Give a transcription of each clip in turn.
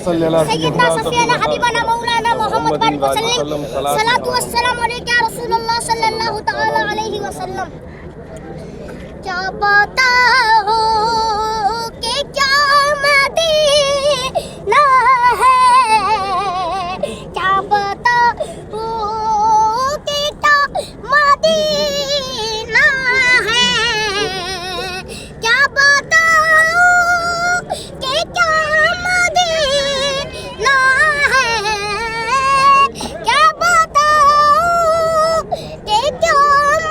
सैयदना सफियाना हबीबना मौलाना मोहम्मद बारिक वसल्लम सलातु वस्सलाम अलैका या रसूलल्लाह सल्लल्लाहु तआला अलैहि वसल्लम। क्या पता हो कि क्या मदीना है, क्या पता हो कि क्या मदीना है, क्या पता हो कि क्या मदीना है, क्या पता हो कि क्या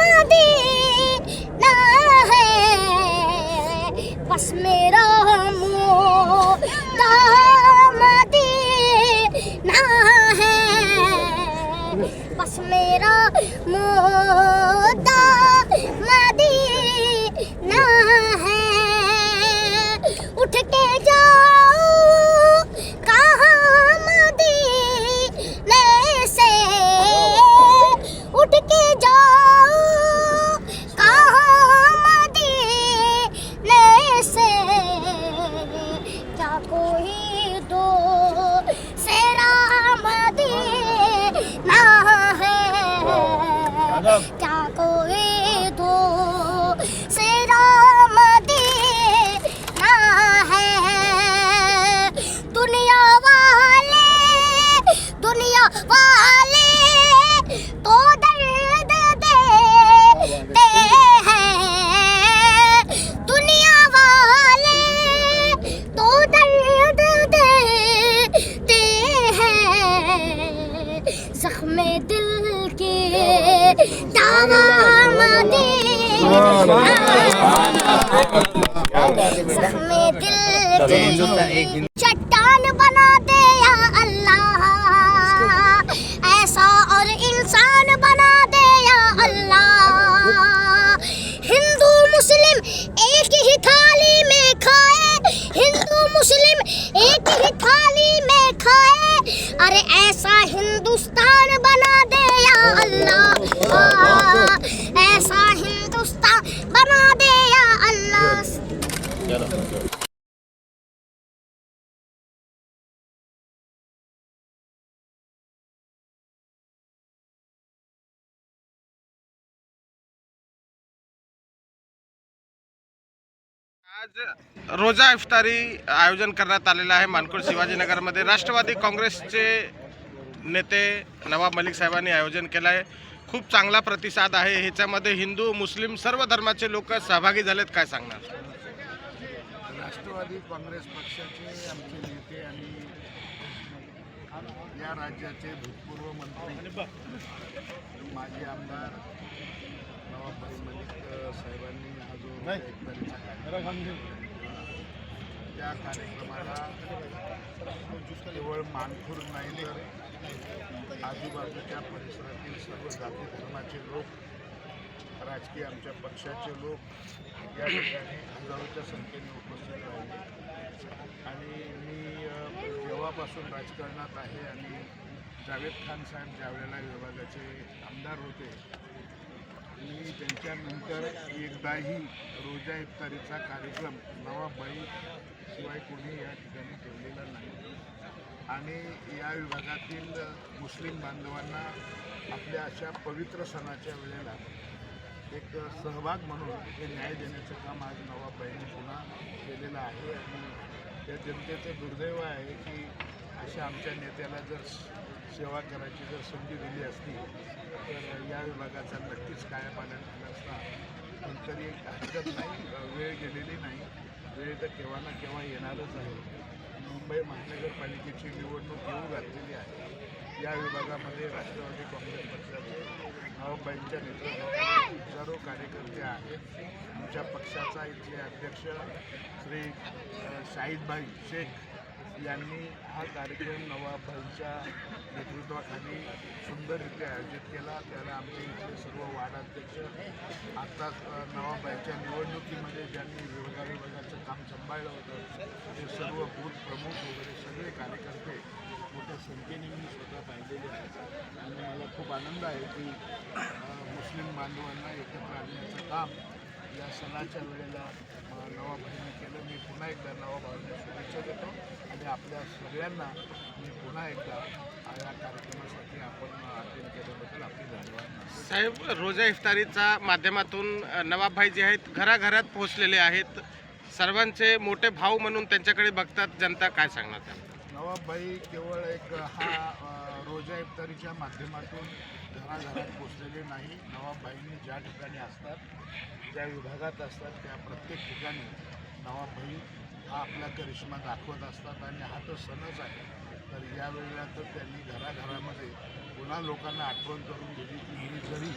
मदीना है। बस मेरा मुद्दा मदीना है, बस मेरा मुद्दा मदीना है। उठ के जाओ कहाँ मदीने से, उठ के जाओ कहाँ मदीने से। क्या कोई दो सेरा मदीना है, क्या कोई दो सेरा मदीना है। दुनिया वाले तो दर्द देते हैं, दुनिया वाले तो दर्द देते हैं। जख्मे दिल के दावा मदीना, जख्मे दिल के चट्टान बना दे या अल्लाह, ऐसा और इंसान बना दे या अल्लाह। हिंदू मुस्लिम एक ही थाली में खाए, हिंदू मुस्लिम एक ही थाली में खाए, अरे ऐसा हिंदुस्तान बना दे या अल्लाह, ऐसा हिंदुस्तान बना दे या अल्लाह। आज रोजा इफ्तारी आयोजन करण्यात आलेलं आहे मानकोड शिवाजीनगरमध्ये। राष्ट्रवादी काँग्रेसचे नेते नवाब मलिक साहेबांनी आयोजन केलं आहे। खूप चांगला प्रतिसाद आहे। ह्याच्यामध्ये हिंदू मुस्लिम सर्व धर्माचे लोक सहभागी झालेत, काय सांगणार? राष्ट्रवादी काँग्रेस पक्षाचे आमचे नेते आणि या राज्याचे भूतपूर्व मंत्री माजी आमदार नवाब मलिक साहेबांनी हा जो इफ्तारीचा कार्यक्रम त्या कार्यक्रमाला केवळ मानखुर्द नाही तर आजूबाजूच्या परिसरातील सर्व जाती धर्माचे लोक, राजकीय आमच्या पक्षाचे लोक या ठिकाणी हजारोच्या संख्येने उपस्थित राहिले। आणि मी जेव्हापासून राजकारणात आहे आणि जावेद खान साहेब ज्यावेळेला विभागाचे आमदार होते, मी त्यांच्यानंतर एकदाही रोजा इफ्तारीचा कार्यक्रम नवाबाई शिवाय कोणी या ठिकाणी ठेवलेला नाही। आणि या विभागातील मुस्लिम बांधवांना आपल्या अशा पवित्र सणाच्या वेळेला एक सहभाग म्हणून हे न्याय देण्याचं काम आज नवाबाईंनी पुन्हा केलेलं आहे। आणि या जनतेचं दुर्दैव आहे की अशा आमच्या नेत्याला जर सेवा करायची जर संधी दिली असती तर या विभागाचा नक्कीच कायापालट झाला असता। पण तरी हरकत नाही, वेळ गेलेली नाही, वेळ तर केव्हा ना केव्हा येणारच आहे। मुंबई महानगरपालिकेची निवडणूक येऊ घातलेली आहे। या विभागामध्ये राष्ट्रवादी काँग्रेस पक्षाचे नवाबाईंच्या नेतृत्वाखाली हजारो कार्यकर्ते आहेत। आमच्या पक्षाचा इथले अध्यक्ष श्री शाहिदभाई शेख यांनी हा कार्यक्रम नवाबाईंच्या नेतृत्वाखाली सुंदररित्या आयोजित केला। त्याला आमचे इथले सर्व वार्डाध्यक्ष, आत्ताच नवाबाईंच्या निवडणुकीमध्ये ज्यांनी विभागाचं काम सांभाळलं होतं ते सर्व बूथ प्रमुख वगैरे सगळे कार्यकर्ते मोठ्या संख्येने मी स्वतः पाहिलेले आहेत। आणि मला खूप आनंद आहे की मुस्लिम बांधवांना एकत्र आणण्याचं काम या सणाच्या वेळेला नवाभाईने केलं. मी पुन्हा एकदा नवाभाईंना शुभेच्छा देतो आणि आपल्या सगळ्यांना मी पुन्हा एकदा या कार्यक्रमासाठी आपण अटेंड केल्याबद्दल आपले धन्यवाद. साहेब, रोजा इफ्तारीच्या माध्यमातून नवाबभाई जे आहेत घराघरात पोहोचलेले आहेत. सर्वांचे मोठे भाऊ म्हणून त्यांच्याकडे बघतात जनता. काय सांगणार त्याला? नवाबभाई केवळ एक हा रोजा इफ्तारीच्या माध्यमातून घराघरात पोचलेले नाही. नवाबभाईंनी ज्या ठिकाणी असतात, ज्या विभागात असतात, त्या प्रत्येक ठिकाणी नवाबभाई हा आपला करिश्मा दाखवत असतात आणि हा तो सणच आहे. तर यावेळेला तर त्यांनी घराघरामध्ये पुन्हा लोकांना आठवण करून दिली की मी जरी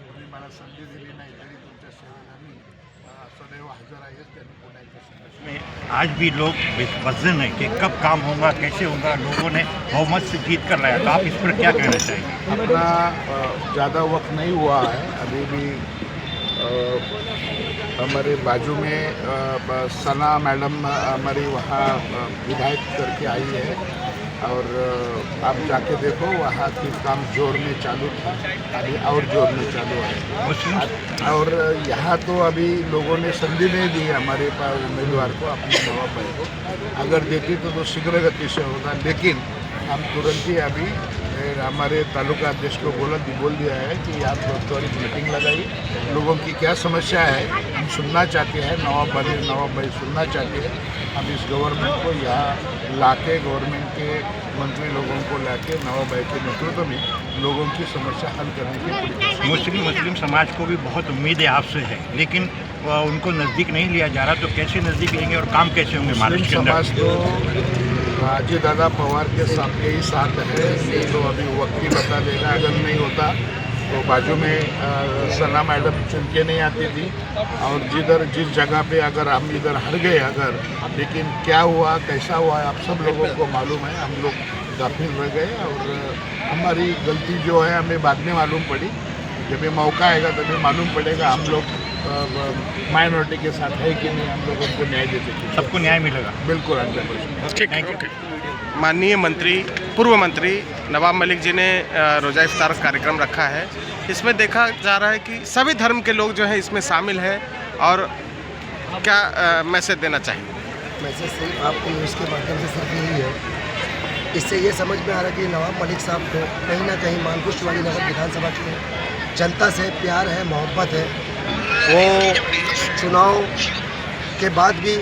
तुम्ही मला संधी दिली नाही तरी तुमच्या सेवेला मी सदैव हजर आहे. त्यांनी पुन्हा एकदा संदेश. आज भी लोग वजन है कि कब काम होगा, कैसे होगा, लोगों ने बहुमत से जीत कर लाया. तो आप इस पर क्या कहना चाहेंगे? अपना ज़्यादा वक्त नहीं हुआ है. अभी भी हमारे बाजू में सना मैडम हमारी वहाँ विधायक करके आई है और आप जाके देखो वहाँ की काम जोर में चालू था, अभी और जोर में चालू है. और यहाँ तो अभी लोगों ने संधि नहीं दी हमारे पास उम्मीदवार को, अपने नवाबभाई को. अगर देती तो शीघ्र गति से होगा, लेकिन हम तुरंत ही अभी हमारे तालुका अध्यक्ष को बोल दिया है कि आप त्वरित मीटिंग लगाई. लोगों की क्या समस्या है हम सुनना चाहते हैं. नवाबभाई सुनना चाहते हैं. हम इस गवर्नमेंट को यहाँ लाके, गवर्नमेंट के मंत्री लोगों को लाके नवाबभाई के नेतृत्व में लोगों की समस्या हल करने की पूरी. मुस्लिम समाज को भी बहुत उम्मीद है आपसे है, लेकिन उनको नज़दीक नहीं लिया जा रहा. तो कैसे नज़दीक लेंगे और काम कैसे होंगे? महाराष्ट्र के समाज तो अजय दादा पवार के साथ के ही साथ है. ये तो अभी वक्त ही बता देगा. अगर नहीं होता तो बाजू में सना मैडम चुन के नहीं आती थी और जिस जगह पे अगर हम इधर हट गए अगर, लेकिन क्या हुआ कैसा हुआ आप सब लोगों को मालूम है. हम लोग गाफिल रह गए और हमारी गलती जो है हमें बाद में मालूम पड़ी. जब ये मौका आएगा तभी मालूम पड़ेगा हम लोग माइनॉरिटी के साथ है कि नहीं. हम लोग उनको न्याय देते हैं. सबको न्याय मिलेगा. बिल्कुल 100%. ठीक. माननीय मंत्री, पूर्व मंत्री नवाब मलिक जी ने रोज़ा इफ्तार कार्यक्रम रखा है. इसमें देखा जा रहा है कि सभी धर्म के लोग जो हैं इसमें शामिल हैं. और क्या मैसेज देना चाहिए? मैसेज सिर्फ आपको न्यूज़ के माध्यम से सिर्फ यही है, इससे ये समझ में आ रहा है कि नवाब मलिक साहब को कहीं ना कहीं मानपुर शिवाजी नगर विधानसभा की जनता से प्यार है, मोहब्बत है. वो चुनाव के बाद भी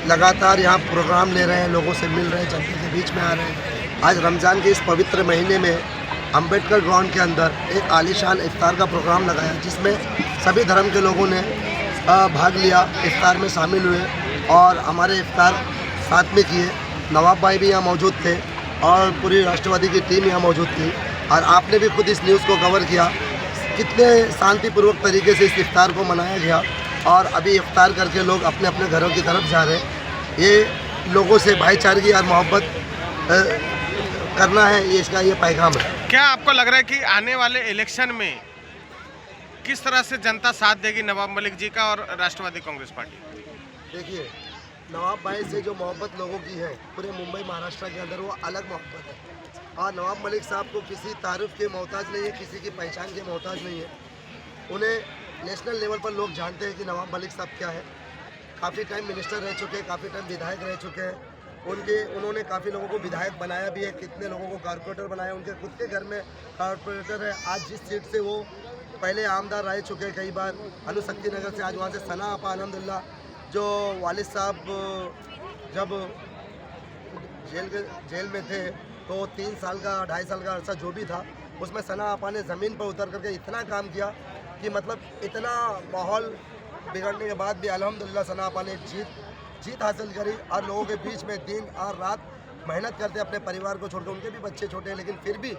लगातार यहाँ प्रोग्राम ले रहे हैं, लोगों से मिल रहे हैं, जनता के बीच में आ रहे हैं. आज रमज़ान के इस पवित्र महीने में अंबेडकर ग्राउंड के अंदर एक आलीशान इफ्तार का प्रोग्राम लगाया, जिसमें सभी धर्म के लोगों ने भाग लिया, इफ्तार में शामिल हुए और हमारे इफ्तार साथ में किए. नवाब भाई भी यहाँ मौजूद थे और पूरी राष्ट्रवादी की टीम यहाँ मौजूद थी. और आपने भी खुद इस न्यूज़ को कवर किया कितने शांतिपूर्वक तरीके से इस इफ्तार को मनाया गया. और अभी इफ्तार करके लोग अपने अपने घरों की तरफ जा रहे हैं. ये लोगों से भाईचारगी और मोहब्बत करना है, ये इसका ये पैगाम है. क्या आपको लग रहा है कि आने वाले इलेक्शन में किस तरह से जनता साथ देगी नवाब मलिक जी का और राष्ट्रवादी कांग्रेस पार्टी? देखिए, नवाब भाई से जो मोहब्बत लोगों की है पूरे मुंबई महाराष्ट्र के अंदर, वो अलग मोहब्बत है. और नवाब मलिक साहब को किसी तारीफ के मोहताज नहीं है, किसी की पहचान के मोहताज नहीं है. उन्हें नेशनल लेवल पर लोग जानते हैं कि नवाब मलिक साहब क्या है. काफ़ी टाइम मिनिस्टर रह चुके हैं, काफ़ी टाइम विधायक रह चुके हैं. उन्होंने काफ़ी लोगों को विधायक बनाया भी है, कितने लोगों को कॉर्पोरेटर बनाया. उनके खुद के घर में कॉर्पोरेटर है. आज जिस सीट से वो पहले आमदार रह चुके हैं कई बार, अनुशक्ति नगर से, आज वहाँ से सना आपा अल्हम्दुलिल्लाह, जो वालिद साहब जब जेल में थे तो 3 साल का 2.5 साल का अर्सा जो भी था, उसमें सना आपा ने ज़मीन पर उतर करके इतना काम किया कि मतलब इतना माहौल बिगड़ने के बाद भी अल्हम्दुलिल्लाह सना आपा ने जीत हासिल करी. और लोगों के बीच में दिन और रात मेहनत करते अपने परिवार को छोड़कर. उनके भी बच्चे छोटे हैं, लेकिन फिर भी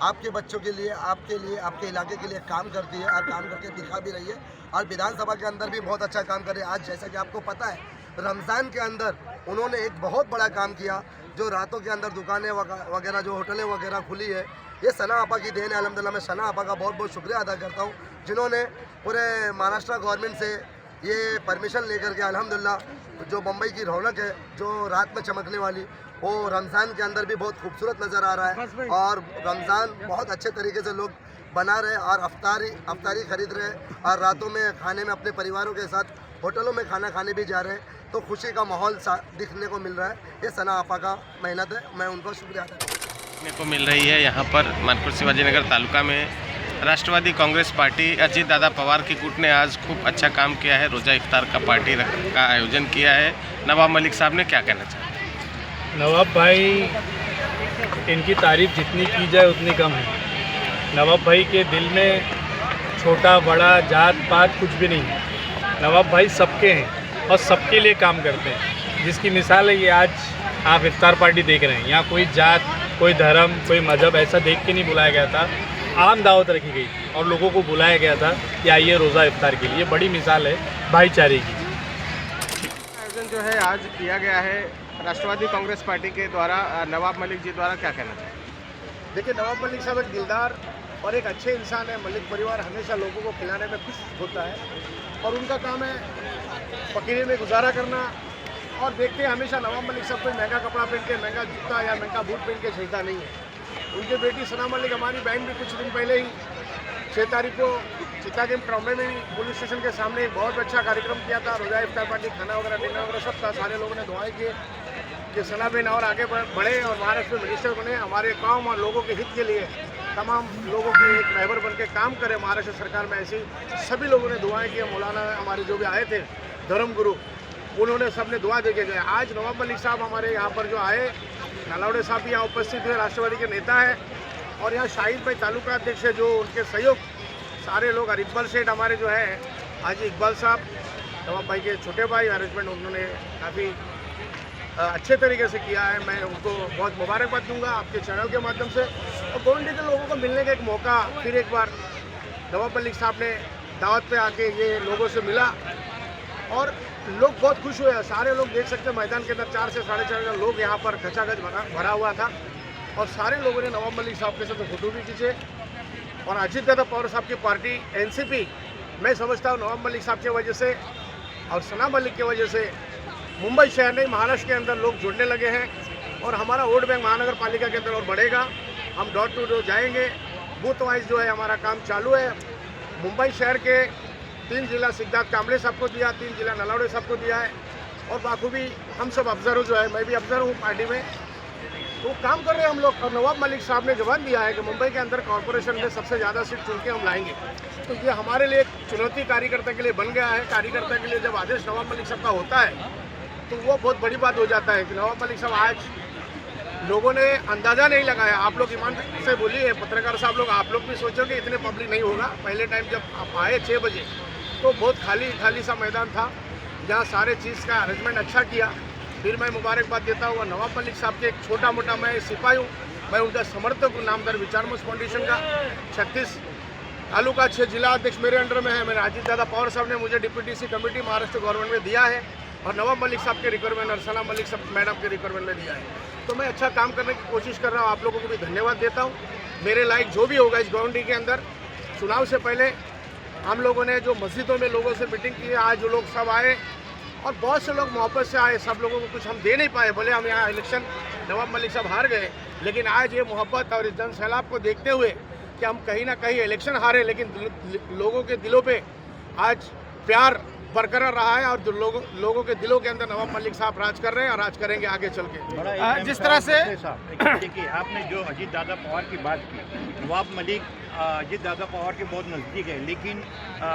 आपके बच्चों के लिए, आपके इलाके के लिए काम करती है और काम करके दिखा भी रही है. और विधानसभा के अंदर भी बहुत अच्छा काम कर रही है. आज जैसा कि आपको पता है, रमज़ान के अंदर उन्होंने एक बहुत बड़ा काम किया, जो रातों के अंदर दुकानें वगैरह, जो होटलें वगैरह खुली है, ये सना आपा की देन है. अल्हम्दुलिल्लाह मैं सना आपा का बहुत बहुत शुक्रिया अदा करता हूँ, जिन्होंने पूरे महाराष्ट्र गवर्नमेंट से ये परमिशन लेकर के अल्हम्दुलिल्लाह जो मुंबई की रौनक है, जो रात में चमकने वाली, वो रमज़ान के अंदर भी बहुत खूबसूरत नज़र आ रहा है. और रमज़ान बहुत अच्छे तरीके से लोग बना रहे और अफ्तारी खरीद रहे और रातों में खाने में अपने परिवारों के साथ होटलों में खाना खाने भी जा रहे हैं, तो खुशी का माहौल दिखने को मिल रहा है। ये सना आपा का मेहनत है, मैं उनको शुक्रिया अदा करता हूं। देखने को मिल रही है यहाँ पर मानपुर शिवाजीनगर तालुका में राष्ट्रवादी कांग्रेस पार्टी अजीत दादा पवार की गुट ने आज खूब अच्छा काम किया है। रोज़ा इफ्तार का पार्टी का आयोजन किया है। नवाब मलिक साहब ने क्या कहना चाहा? नवाब भाई, इनकी तारीफ जितनी की जाए उतनी कम है। नवाब भाई के दिल में छोटा बड़ा जात पात कुछ भी नहीं है। नवाब भाई सबके हैं और सबके लिए काम करते हैं, जिसकी मिसाल है ये आज आप इफ्तार पार्टी देख रहे हैं। यहाँ कोई जात, कोई धर्म, कोई मज़हब ऐसा देख के नहीं बुलाया गया था। आम दावत रखी गई थी और लोगों को बुलाया गया था कि आइए रोज़ा इफ्तार के लिए। बड़ी मिसाल है भाईचारे की। आयोजन जो है आज किया गया है राष्ट्रवादी कांग्रेस पार्टी के द्वारा, नवाब मलिक जी द्वारा, क्या कहना चाहिए? देखिए, नवाब मलिक साहब एक दिलदार और एक अच्छे इंसान है। मलिक परिवार हमेशा लोगों को खिलाने में खुश होता है और उनका काम है फकीरी में गुजारा करना। और देखते हैं हमेशा नवाब मलिक साहब कोई महंगा कपड़ा पहन के, महंगा जूता या महंगा बूट पहन के चलता नहीं है। उनकी बेटी सना मलिक, हमारी बहन, भी कुछ दिन पहले ही 6 तारीख को चिता के ट्रॉमे में भी पुलिस स्टेशन के सामने एक बहुत अच्छा कार्यक्रम किया था। रोज़ा इफ्तार पार्टी, खाना वगैरह, डिनर वगैरह सब था। सारे लोगों ने दुआएं किए कि सना बहन और आगे बढ़े और महाराष्ट्र में मिनिस्टर बने, हमारे काम और लोगों के हित के लिए तमाम लोगों के एक रहबर बन के काम करें महाराष्ट्र सरकार में। ऐसी सभी लोगों ने दुआएं की। मौलाना हमारे जो भी आए थे धर्म गुरु, उन्होंने सबने दुआ दे के गए। आज नवाब मलिक साहब हमारे यहाँ पर जो आए, नलावड़े साहब भी यहाँ उपस्थित हुए, राष्ट्रवादी के नेता है। और यहाँ शाहिद भाई तालुका अध्यक्ष है, जो उनके सहयोग सारे लोग, और इकबाल सेठ हमारे जो है, आज इकबाल साहब नवाब भाई के छोटे भाई, अरेंजमेंट उन्होंने काफ़ी अच्छे तरीके से किया है। मैं उनको बहुत मुबारकबाद दूंगा आपके चैनल के माध्यम से। और गोंडी के लोगों को मिलने का एक मौका फिर एक बार नवाब मलिक साहब ने दावत पे आके ये लोगों से मिला और लोग बहुत खुश हुए। सारे लोग देख सकते हैं मैदान के अंदर 4 से 4.5 लोग यहाँ पर खचाखच भरा हुआ था और सारे लोगों ने नवाब मलिक साहब के साथ फोटो भी खींचे। और अजीत दादा पवार साहब की पार्टी एनसीपी, मैं समझता हूँ नवाब मलिक साहब की वजह से और सना मलिक की वजह से मुंबई शहर नहीं, महाराष्ट्र के अंदर लोग जुड़ने लगे हैं और हमारा वोट बैंक महानगर पालिका के अंदर और बढ़ेगा। हम डोर टू डोर जाएंगे, बूथ वाइज जो है हमारा काम चालू है। मुंबई शहर के 3 जिला सिद्धार्थ कांबळे साहब को दिया, 3 जिला नलावड़े साहब को दिया है और बाखूबी हम सब अफसर जो है, मैं भी अफसर हूँ पार्टी में, तो काम कर रहे हैं हम लोग। और नवाब मलिक साहब ने जवाब दिया है कि मुंबई के अंदर कॉरपोरेशन में सबसे ज़्यादा सीट चुन के हम लाएंगे। तो ये हमारे लिए एक चुनौती कार्यकर्ता के लिए बन गया है। कार्यकर्ता के लिए जब आदेश नवाब मलिक साहब का होता है तो वो बहुत बड़ी बात हो जाता है कि नवाब मलिक साहब आज लोगों ने अंदाज़ा नहीं लगाया। आप लोग ईमान से बोलिए, पत्रकार साहब लोग, आप लोग भी सोचो कि इतने पब्लिक नहीं होगा। पहले टाइम जब आप आए 6 बजे तो बहुत खाली सा मैदान था, जहाँ सारे चीज़ का अरेंजमेंट अच्छा किया। फिर मैं मुबारकबाद देता हूँ नवाब मलिक साहब के एक छोटा मोटा मैं सिपाही हूँ, मैं उनका समर्थक हूँ। नामदार विचारमोस फाउंडेशन का 36 तालुका 6 जिला अध्यक्ष मेरे अंडर में है। मेरे अजीत दादा पवार साहब ने मुझे डिप्यूटी कमेटी महाराष्ट्र गवर्नमेंट में दिया है और नवाब मलिक साहब के रिक्वायरमेंट और सना मलिक साहब मैडम के रिक्वायरमेंट में दिया है। तो मैं अच्छा काम करने की कोशिश कर रहा हूँ। आप लोगों को भी धन्यवाद देता हूँ। मेरे लायक जो भी होगा इस गवर्नमेंट के अंदर, चुनाव से पहले हम लोगों ने जो मस्जिदों में लोगों से मीटिंग की है, आज जो लोग सब आए और बहुत से लोग मोहब्बत से आए। सब लोगों को कुछ हम दे नहीं पाए, भले हम यहाँ इलेक्शन नवाब मलिक साहब हार गए, लेकिन आज ये मोहब्बत और इस जन सैलाब को देखते हुए कि हम कहीं ना कहीं इलेक्शन हारे, लेकिन लोगों के दिलों पे आज प्यार बरकरार रहा है और जो लोगों के दिलों के अंदर नवाब मलिक साहब राज कर रहे हैं और राज करेंगे आगे चल के। जिस तरह से देखिए, आपने जो अजीत दादा पवार की बात की, नवाब मलिक अजीत दादा पवार के बहुत नज़दीक है, लेकिन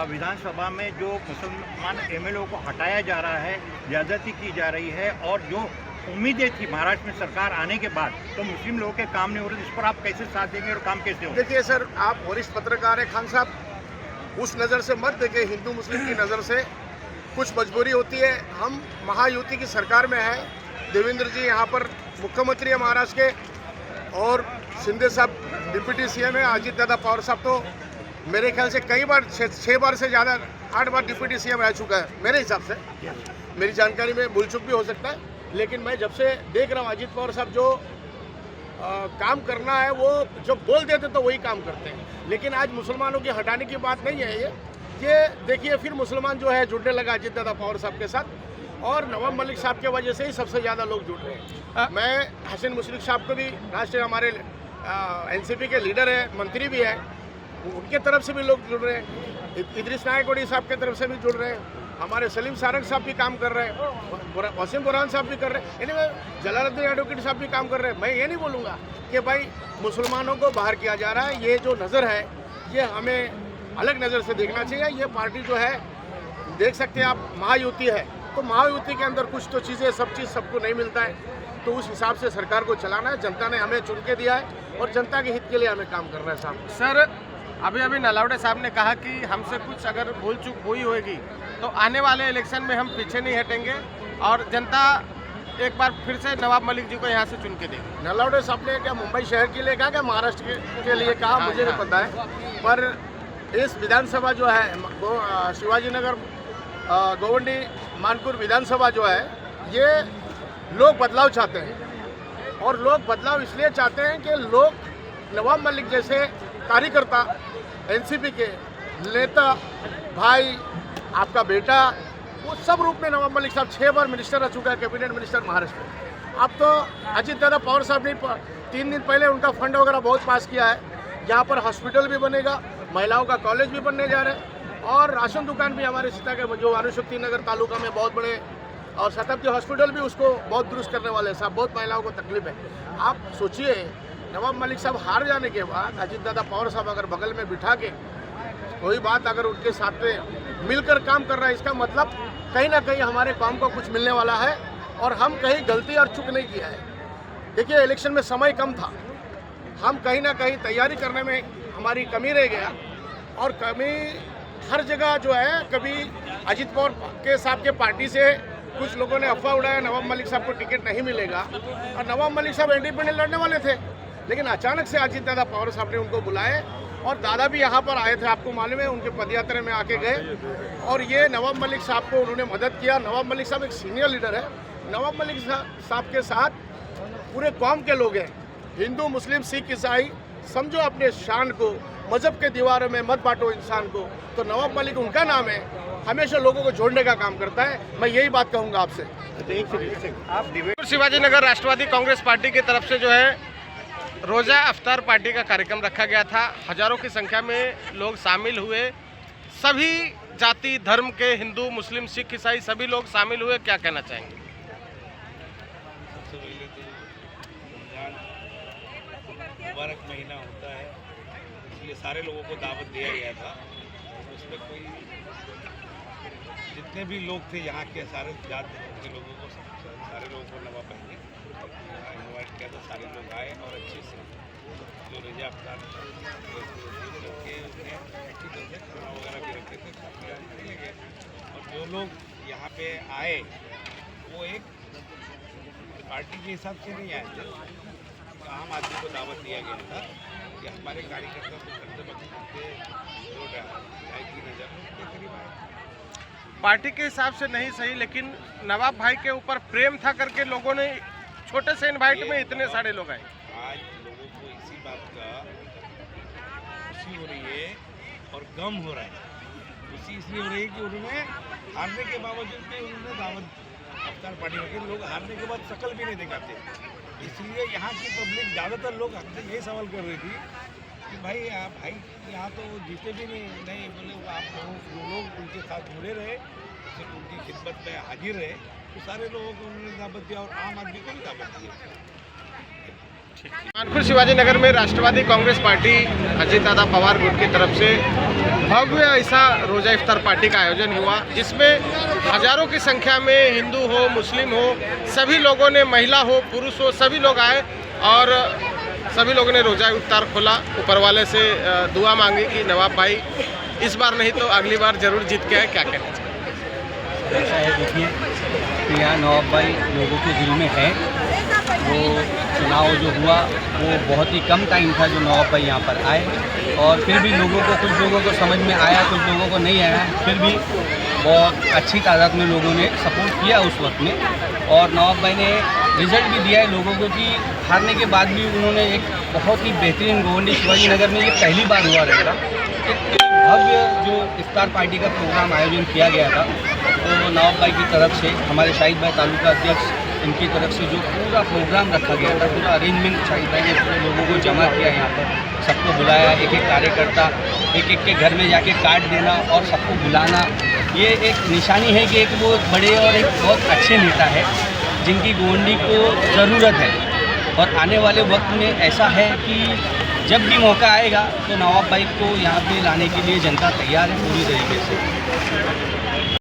विधानसभा में जो मुसलमान एमएलए को हटाया जा रहा है, ज़्यादती की जा रही है और जो उम्मीदें थी महाराष्ट्र में सरकार आने के बाद, तो मुस्लिम लोगों के काम नहीं हो रहे। इस पर आप कैसे साथ देंगे और काम कैसे होगा? देखिए सर, आप वरिष्ठ पत्रकार हैं, खान साहब, उस नज़र से मत देखें, हिंदू मुस्लिम की नज़र से। कुछ मजबूरी होती है। हम महायुति की सरकार में है, देवेंद्र जी यहाँ पर मुख्यमंत्री है महाराष्ट्र के और शिंदे साहब डिप्टी सीएम है। अजीत दादा पवार साहब तो मेरे ख्याल से कई बार 6 बार से ज़्यादा 8 बार डिप्टी सीएम रह चुका है मेरे हिसाब से। मेरी जानकारी में भूल चूक भी हो सकता है, लेकिन मैं जब से देख रहा हूँ अजीत पवार साहब जो काम करना है वो जो बोल देते तो वही काम करते हैं। लेकिन आज मुसलमानों की हटाने की बात नहीं है ये देखिए, फिर मुसलमान जो है जुड़ने लगा अजीत दादा पवार साहब के साथ और नवाब मलिक साहब की वजह से ही सबसे ज़्यादा लोग जुड़ रहे हैं। मैं हसन मुश्रिक साहब को भी, राष्ट्रीय हमारे एनसीपी के लीडर है, मंत्री भी है, उनके तरफ से भी लोग जुड़ रहे हैं, इदरीस नायकोड़ी साहब के तरफ से भी जुड़ रहे हैं, हमारे सलीम सारंग साहब भी काम कर रहे हैं, वसीम बुरहान साहब भी कर रहे हैं, यानी जलालुद्दीन एडवोकेट साहब भी काम कर रहे हैं। मैं ये नहीं बोलूँगा कि भाई मुसलमानों को बाहर किया जा रहा है, ये जो नज़र है ये हमें अलग नज़र से देखना चाहिए। ये पार्टी जो है देख सकते हैं आप, महायुति है, तो महायुति के अंदर कुछ तो चीज़ें, सब चीज़ सबको नहीं मिलता है, तो उस हिसाब से सरकार को चलाना है। जनता ने हमें चुन के दिया है और जनता के हित के लिए हमें काम करना है साहब। सर, अभी नलावड़े साहब ने कहा कि हमसे कुछ अगर भूल चूक हुई होगी तो आने वाले इलेक्शन में हम पीछे नहीं हटेंगे और जनता एक बार फिर से नवाब मलिक जी को यहाँ से चुन के देगी। नलावड़े साहब ने क्या मुंबई शहर के लिए कहा, क्या महाराष्ट्र के लिए कहा, मुझे नहीं पता है, पर इस विधानसभा जो है शिवाजी नगर गोवंडी मानपुर विधानसभा जो है, ये लोग बदलाव चाहते हैं और लोग बदलाव इसलिए चाहते हैं कि लोग नवाब मलिक जैसे कार्यकर्ता, एनसीपी के नेता, भाई, आपका बेटा, वो सब रूप में नवाब मलिक साहब 6 बार मिनिस्टर रह चुका है, कैबिनेट मिनिस्टर महाराष्ट्र में। अब तो अजीत दादा पवार साहब ने 3 दिन पहले उनका फंड वगैरह बहुत पास किया है, यहाँ पर हॉस्पिटल भी बनेगा, महिलाओं का कॉलेज भी बनने जा रहे हैं और राशन दुकान भी हमारे सीता के जो अनुशक्ति नगर तालुका में बहुत बड़े, और शताब्दी हॉस्पिटल भी उसको बहुत दुरुस्त करने वाले साहब। बहुत महिलाओं को तकलीफ है। आप सोचिए, नवाब मलिक साहब हार जाने के बाद अजीत दादा पवार साहब अगर बगल में बिठा के कोई बात अगर उनके साथ में मिलकर काम कर रहा है, इसका मतलब कहीं ना कहीं हमारे काम को कुछ मिलने वाला है और हम कहीं गलती और चूक नहीं किया है। देखिए, इलेक्शन में समय कम था, हम कहीं ना कहीं तैयारी करने में हमारी कमी रह गया और कमी हर जगह जो है, कभी अजीत पवार के साहब के पार्टी से कुछ लोगों ने अफवाह उड़ाया नवाब मलिक साहब को टिकट नहीं मिलेगा और नवाब मलिक साहब इंडिपेंडेंट लड़ने वाले थे, लेकिन अचानक से अजीत दादा पवार साहब ने उनको बुलाए और दादा भी यहाँ पर आए थे, आपको मालूम है, उनके पदयात्रा में आके गए और ये नवाब मलिक साहब को उन्होंने मदद किया। नवाब मलिक साहब एक सीनियर लीडर है, नवाब मलिक साहब के साथ पूरे कौम के लोग हैं, हिंदू, मुस्लिम, सिख, ईसाई, समझो अपने शान को, मजहब के दीवारों में मत बांटो इंसान को, तो नवाब मलिक उनका नाम है, हमेशा लोगों को जोड़ने का काम करता है। मैं यही बात कहूँगा आपसे। आप शिवाजी नगर राष्ट्रवादी कांग्रेस पार्टी की तरफ से जो है रोजा अफ्तार पार्टी का कार्यक्रम रखा गया था, हजारों की संख्या में लोग शामिल हुए, सभी जाति धर्म के, हिंदू, मुस्लिम, सिख, ईसाई सभी लोग शामिल हुए। क्या कहना चाहेंगे? सबसे पहले तो रमजान मुबारक महीना होता है, इसलिए सारे लोगों को दावत दिया गया था। उसमें कोई जितने भी लोग थे यहाँ के सारे जात धर्म के लोगों को, सारे लोगों को नवाब भाई ने इन्वाइट किया था। सारे लोग आए और अच्छे से जो रोजा अफ्तार करके उसने अच्छी तरह से खाना वगैरह भी रखे थे, काफ़ी गए। और जो लोग यहाँ पे आए वो एक पार्टी के हिसाब से नहीं आए थे, आम आदमी को दावत दिया गया था कि हमारे कार्यकर्ता को करते बखते जो 2,500 के करीब आए। पार्टी के हिसाब से नहीं सही, लेकिन नवाब भाई के ऊपर प्रेम था करके लोगों ने छोटे से इनवाइट में इतने सारे लोग आए। आज लोगों को इसी बात का खुशी हो रही है और गम हो रहा है। खुशी इसलिए हो रही है कि उन्होंने हारने के बावजूद भी उन्होंने दावत अफ्तार पार्टी रखी। लोग हारने के बाद शक्ल भी नहीं दिखाते, इसलिए यहाँ की पब्लिक ज़्यादातर लोग हमसे यही सवाल कर रही थी कि भाई यहाँ तो जीते भी नहीं बोले, आप लोग उनके साथ जुड़े रहे, सिर्फ उनकी खिदमत में हाजिर रहे, तो सारे लोगों को उन्होंने दावत दिया और आम आदमी को भी दावत दी। मानपुर शिवाजी नगर में राष्ट्रवादी कांग्रेस पार्टी अजीत दादा पवार गुट की तरफ से भव्य ऐसा रोजा इफ्तार पार्टी का आयोजन हुआ, जिसमें हजारों की संख्या में हिंदू हो, मुस्लिम हो, सभी लोगों ने, महिला हो, पुरुष हो, सभी लोग आए और सभी लोगों ने रोजा इफ्तार खोला। ऊपर वाले से दुआ मांगी कि नवाब भाई इस बार नहीं तो अगली बार जरूर जीत के आए। क्या कहना चाहिए? ऐसा है, देखिए कि यहाँ नवाब भाई लोगों के दिल में है। वो चुनाव जो हुआ वो बहुत ही कम टाइम था जो नवाब भाई यहाँ पर आए, और फिर भी लोगों को, कुछ लोगों को समझ में आया, कुछ लोगों को नहीं आया, फिर भी बहुत अच्छी तादाद में लोगों ने सपोर्ट किया उस वक्त में। और नवाब भाई ने रिजल्ट भी दिया है लोगों को कि हारने के बाद भी उन्होंने एक बहुत ही बेहतरीन गोवंडी शिवाजी नगर में ये पहली बार हुआ रहेगा एक भव्य जो इफ्तार पार्टी का प्रोग्राम आयोजन किया गया था। तो नवाब भाई की तरफ से, हमारे शाहिद भाई तालुका अध्यक्ष, इनकी तरफ से जो पूरा प्रोग्राम रखा गया था, पूरा अरेंजमेंट शाहिद भाई ने पूरे लोगों को जमा किया यहाँ पर, सबको बुलाया, एक एक कार्यकर्ता एक एक के घर में जाके कार्ड देना और सबको बुलाना, ये एक निशानी है कि एक वो बड़े और एक बहुत अच्छे नेता है जिनकी गोंडी को ज़रूरत है। और आने वाले वक्त में ऐसा है कि जब भी मौका आएगा तो नवाब भाई को यहाँ पे लाने के लिए जनता तैयार है पूरी तरीके से।